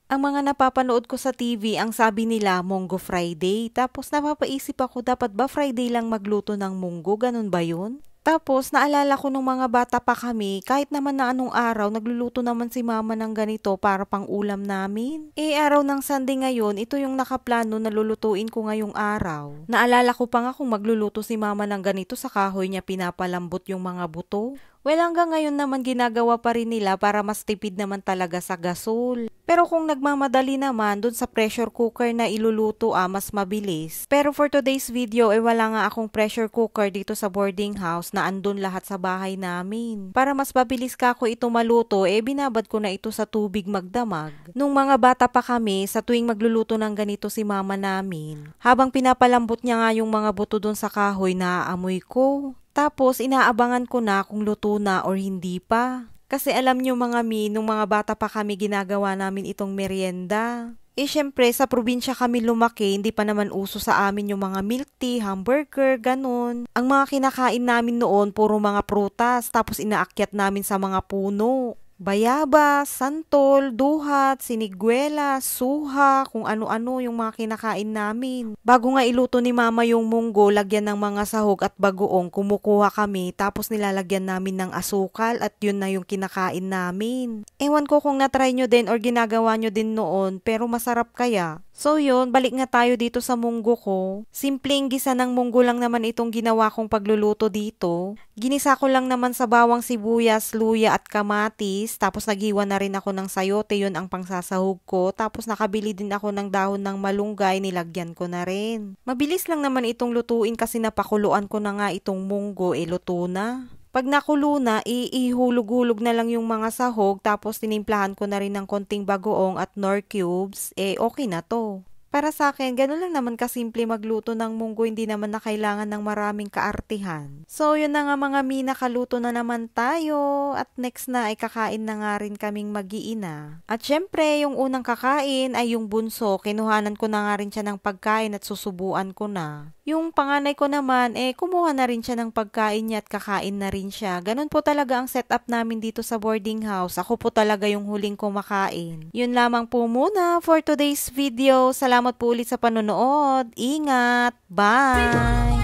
Ang mga napapanood ko sa TV, ang sabi nila Munggo Friday. Tapos napapaisip ako, dapat ba Friday lang magluto ng munggo? Ganun ba yun? Tapos naalala ko nung mga bata pa kami, kahit naman na anong araw, nagluluto naman si mama ng ganito para pang ulam namin. Araw ng Sunday ngayon, ito yung nakaplano na lulutuin ko ngayong araw. Naalala ko pa nga kung magluluto si mama ng ganito, sa kahoy niya pinapalambot yung mga buto. Well, hanggang ngayon naman ginagawa pa rin nila para mas tipid naman talaga sa gasol. Pero kung nagmamadali naman, dun sa pressure cooker na iluluto mas mabilis. Pero for today's video, wala nga akong pressure cooker dito sa boarding house na andun lahat sa bahay namin. Para mas mabilis ka ako ito maluto, binabad ko na ito sa tubig magdamag. Nung mga bata pa kami, sa tuwing magluluto ng ganito si mama namin, habang pinapalambot niya nga yung mga buto dun sa kahoy, naaamoy ko. Tapos inaabangan ko na kung luto na or hindi pa. Kasi alam nyo mga nung mga bata pa kami ginagawa namin itong merienda. Syempre sa probinsya kami lumaki, hindi pa naman uso sa amin yung mga milk tea, hamburger, ganun. Ang mga kinakain namin noon puro mga prutas, tapos inaakyat namin sa mga puno. Bayabas, santol, duhat, siniguela, suha, kung ano-ano yung mga kinakain namin. Bago nga iluto ni mama yung munggo, lagyan ng mga sahog at bagoong, kumukuha kami, tapos nilalagyan namin ng asukal at yun na yung kinakain namin. Ewan ko kung natry nyo din or ginagawa nyo din noon, pero masarap kaya. So yun, balik nga tayo dito sa munggo ko. Simpleng gisa ng munggo lang naman itong ginawa kong pagluluto dito. Ginisa ko lang naman sa bawang sibuyas, luya at kamatis. Tapos naghiwa na rin ako ng sayote, yun ang pangsasahog ko. Tapos nakabili din ako ng dahon ng malunggay, nilagyan ko na rin. Mabilis lang naman itong lutuin kasi napakuluan ko na nga itong munggo, luto na. Pag nakulo na, ihulog-hulog na lang yung mga sahog, tapos tinimplahan ko na rin ng konting bagoong at nor cubes, okay na to. Para sa akin, gano'n lang naman kasimple magluto ng munggo, hindi naman na kailangan ng maraming kaartihan. So, yun na nga mga nakaluto na naman tayo. At next na ay kakain na nga rin kaming mag-iina. At syempre, yung unang kakain ay yung bunso. Kinuhanan ko na nga rin siya ng pagkain at susubuan ko na. Yung panganay ko naman, kumuha na rin siya ng pagkain niya at kakain na rin siya. Ganun po talaga ang setup namin dito sa boarding house. Ako po talaga yung huling kumakain. Yun lamang po muna for today's video. Salamat po ulit sa panonood. Ingat! Bye!